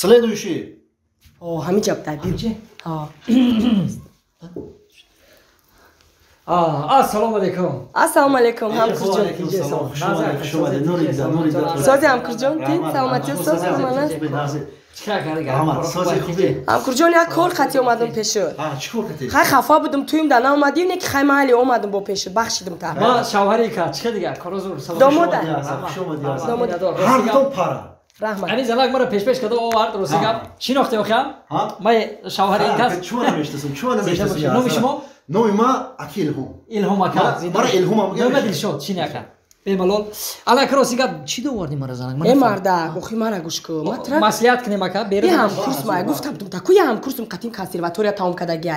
Следующий. О, ҳамиҷаб табиҷи. Assalomu alaykum. Assalomu alaykum Hamkurjon. So'zi Hamkurjon, tin salomatli so'z mana. Hamkurjon як кор хати омадам пешо. Чӣ кор кардӣ? Хай хафа будам туимда наомадӣ, не ки хай маҳалли омадам бо пешо бахшидам та. Ма шавҳари ка чиқа дигар корозур салом. Домода. Ҳар дум пара. Раҳмат. Ани занак мара пеш када овард росига. Чӣ нохте охам? Ма шавҳари кас. Чума намештасам, чума намештасам. Номи шумо? Номи ма Акилҳум. Илҳом ака. Мара Илҳум ам Номи Дилшод чини ака. Бемалол. Алак росига чӣ доварди мара занак? Е марда, охи мара гӯш кӯ. Матра. Маслиҳат кинем ака. Берем. Ҳам курс ма гуфтам та ку ҳам курсум қатин консерватория таом кадаги.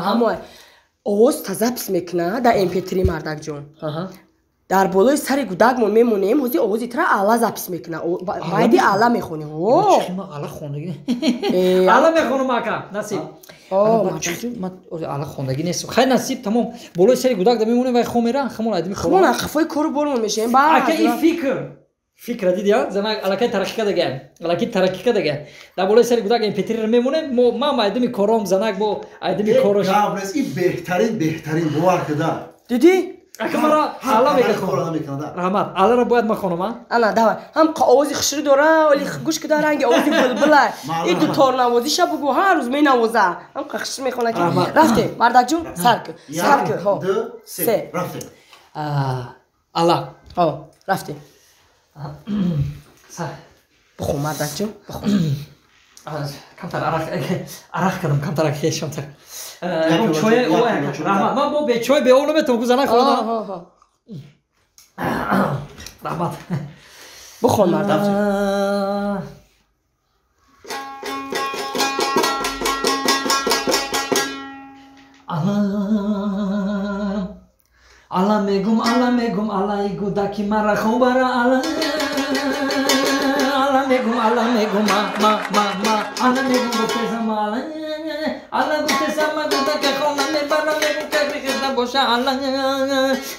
Ҳамо овоз та запис мекна да MP3 мардакҷон. Дар болои сари гудакмон мемонем, ҳозир овози тра ала запис мекна. Байди ала мехонем. Ма ала хондаги. Ала мехонам ака. Насиб. Ала хондаги нест. Хай насиб тамом. Болои сари гудак да мемонем вай хомера, хамон айдами хомон. Хомон хафои кору бормон мешем. Ба. Ака и фикр дид я? Занак алакай тараққӣ кадаги. Алаки тараққӣ кадаги. Дар болои сари гудак MP3 мемонем. Ма айдами кором занак бо айдами корош. Габрес и беҳтарин бовар када. Диди? Ака мара ала мекунам. Раҳмат. Аларо бояд ма хонам, а? Ана давай. Ҳам овози хушрӯ дора, вали гӯш кида ранги овози булбула. И дутор навозӣ ша бугӯ ҳар рӯз менавоза. Ҳам хушрӯ мехона ки. Рафте, мардакҷон, сарк. Сарк, ҳо. Се. Рафте. Ала. Ҳо, рафте. Сар. Бухо мардакҷон, бухо. Камтар арақ кардам, камтар хешамтар. Чой раҳмат. Ман бо бечой беол наметавонам ку занак хонам. Раҳмат. Бухон мардам. Ала мегум алай гудаки мара хобара ала. Ала мегум ма ала мегум бопезам ала. Ала бопезам гудаки хона мебара мегум кагригда боша ала.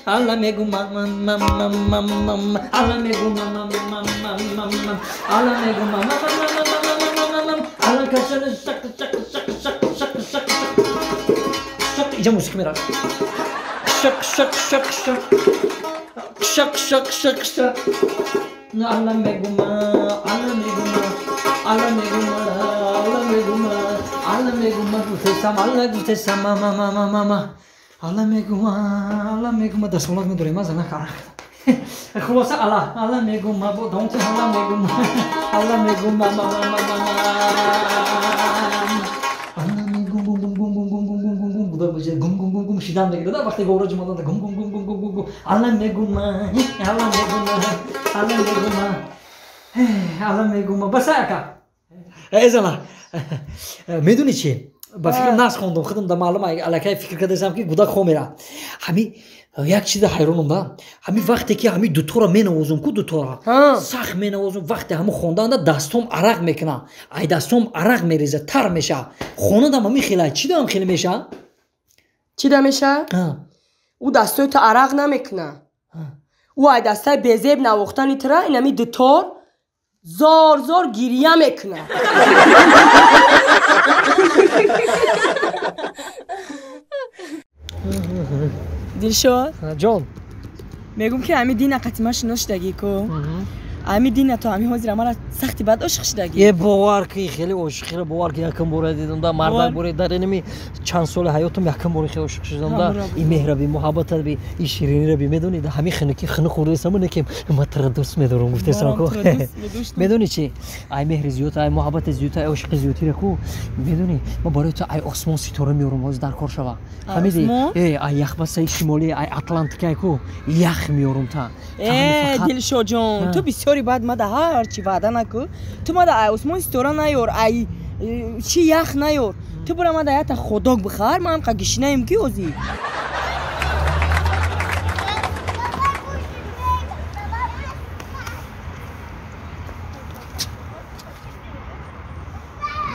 Ала мегум ала мегум ала мегум ала кашана шак иҷа мусиқа мерад. Шак. Ala meguma. Gutesam, mama. Ala meguma. Dasmolat me dorema zana karak. Khulasa ala meguma. Don't ala meguma. Ala meguma, mama. Gum şidan da gidiyor da vakti govracım olan da gum. Ala meguma. Basaka. Ezana. Meduni çi. Ba fikr nas khondum khudum da malum ay alakay fikr kadesam ki gudak khomera. Hami як чиза ҳайронам да. Ҳами вақте ки ҳами дутора менавозам ку дутора. Сахт менавозам вақте ҳами хонданда дастом арақ мекунам. Ай дастом арақ мереза, тар меша. Хонадам ҳами хелай чӣ дам хеле меша? Чӣ да меша? Ӯ дастои ту арақ намекуна. Ӯ ай дастаи безеб навохтани тра инами дутор зор гирия мекуна. Дилшод ҷон мегум ки ҳами дина қатима шиношидагӣ ку ҳами дина то ҳами ҳозир амара сахти бад ошиқ шидагӣ. Е бовар ки хеле ошиқира бовар ки якам бора дидам да мардак бора дар инами чанд соли ҳаётам якам бора хеле ошиқ шудам да. И меҳраби муҳаббата би и шириниро би медонӣ да ҳами хиники хини хӯрдесам некем ма тара дӯст медорам гуфтесам ку. Медонӣ чи ай меҳри зиёд ай муҳаббати зиёд ай ошиқи зиёдира ку медонӣ ма барои ту ай осмон ситора меорам ҳозир дар кор шава. Ҳамиди ай яхбасаи шимолӣ ай атлантикай ку ях меорам та. Дилшоҷон ту бисёри баъд мада ҳарчи ваъда наку. Ту мада ай осмон ситора наёр, ай чи ях наёр. Ту бура мада ята ходок бихар, ма ҳамқа гишинаем ки ҳозир.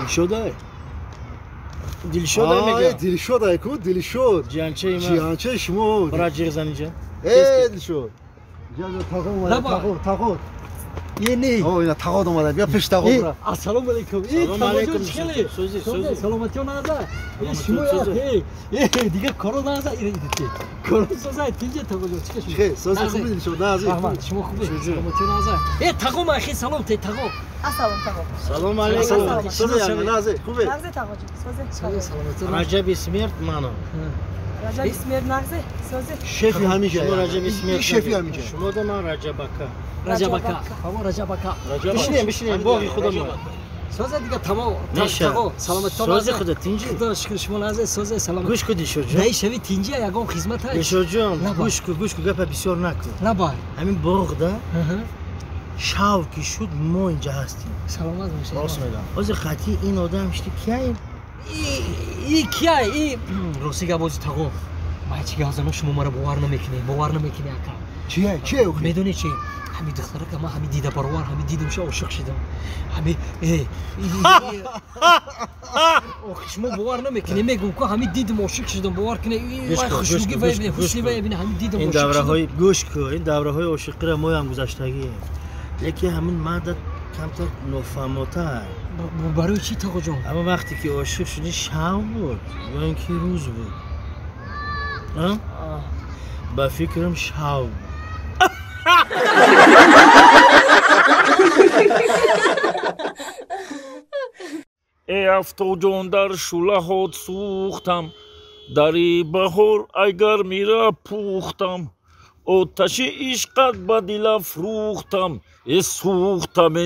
Дилшодай. Дилшодай мегӯям. Дилшодай ку, Дилшод. Ҷиҳанчаи ман. Ҷиҳанчаи шумо. Брат ҷиғзаниҷа. Дилшод. Тағот. یعنی او اینا تقاد اومدن بیا پیش تقاد برو السلام علیکم سلام علیکم. چخلی سوزی. سلامتی نازا شما دیگه کارو نازا ایدیتی کارو سازای تینجه تقو چیکش خیر سازی خوبی دلشو نازی احمد شما خوبه سلامتی نازا تقو ما اخی سلام تی تقو Assalom taqo. سلام علیکم. سازی نازی خوبه Nag'zi taqoji. So'zi. سلامتی رجب اسمیرت منو. Rajab ismer nag'zi. So'zi. شفی همیشه شما رجب اسمیرت. شفی همیشه شما ده من رجب اکا. رجبکا بابا رجبکا بشینیم باقی خودمون. سازه دیگه تمام میشه. تقو سلامتی سازی خودت تینجی. خدا شکر شما نازه سازه سلامتی گوش کدی شو جون. نه شوی تینجی یگام خدمت هست شو جون. نه با. گوش کو گپ بسیار نکن. نبای همین باغ ده شاو که شد ما اینجا هستیم. سلامت باشه راست میگم. از خطی این آدم شتی کیه؟ ای کیه ای روسی گابوزی تقو ما هیچ گازانو شما مرا باور نمیکنی اکا چیه او میدونی چی همین دختره که ما همین دیده پروار همین دیدم شو عاشق شدم همین شما باور نمیکنی میگم که همین دیدم عاشق شدم باور کنی این خوشمگی و حسنی و همین دیدم این عاشق دوره های شدم گوش کو این دوره های عاشقی را ما هم گذشتگیه. لیکن همین مرد کمتر نفهم‌تر. برای چی تقو جان اما وقتی که عاشق شدی شب بود یا اینکه روز بود؟ با فکرم شب. ای افتادون در شلهات سوختم دری بهار اگر میره پوختم آتش عشقت به دل افروختم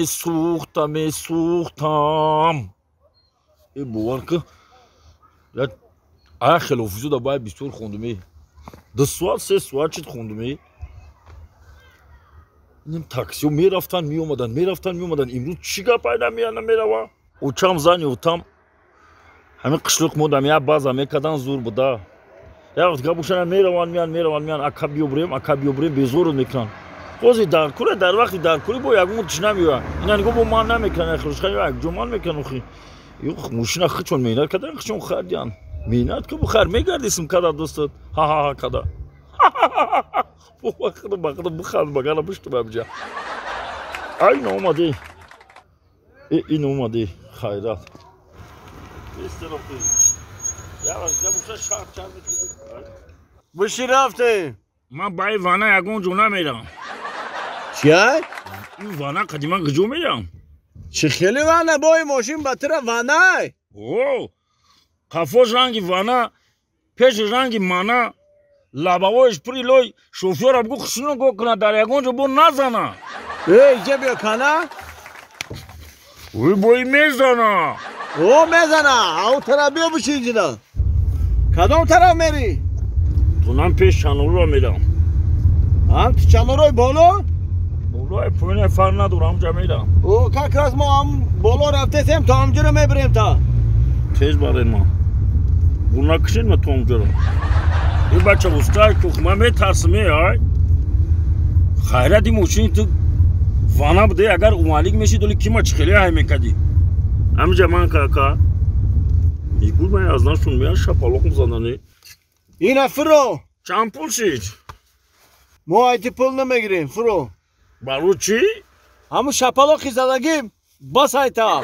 سوختم ای باور که خیلی حافظه دا باید بسیار خوندم 2 ساعت 3 ساعت چید خوندم این تاکسی میرفتن میومدن امروز چی پیدا میروه учам зани утам ҳамин қишлуқ мудам як баъза мекардан зур буда як вақт гапушана мераванд меан ака биёбурем безору мекунанд ҳозир даркуре дар вақти даркурӣ бо ягон тиш намеояд ина нигоҳ бо ман намекунанд хушхай якҷоман мекунанд охи мошина хичон меҳнат кардан хичон хардиянд меҳнат ку бухайр мегардисим када дӯстот ҳа када бақда буханд багана буштумамҷа ай наомадӣ این اومده خیرات بشی رفته من با این وانه یکون جونه میرم چیه؟ این وانه قدیما گجو میرم چه خیلی وانه با این ماشین بطر وانه اوه قفاش رنگی وانه پیش رنگی منه لبوایش پری لوی شوفیور بگو خشنو گو کنه در یکون جو بو نزنه اینجا بیا کنه اوی بایی میزنه او میزنه او طرف بیا بشی اینجا کدام طرف میری؟ تو نم پیش چنورو را میرم هم تو چنوروی بالا؟ بالا پوینه فر ندارم همجا میرم او که از ما هم بالا رفته سیم تا همجا رو میبریم تا تیز برین ما بونا کشین ما تو همجا رو این بچه بستای کوخ من میترسم های خیره دی موچین تو وانه بوده اگر اومالیک میشی دولی کیما چخیلی های میکدی همجا من کاکا یکول من ازنشون میان شپالوک مزدنی اینه فرو چند پول شید؟ ما ایتی پول نمیگیریم فرو برو چی؟ همون شپالوکی زدگیم بس ایتا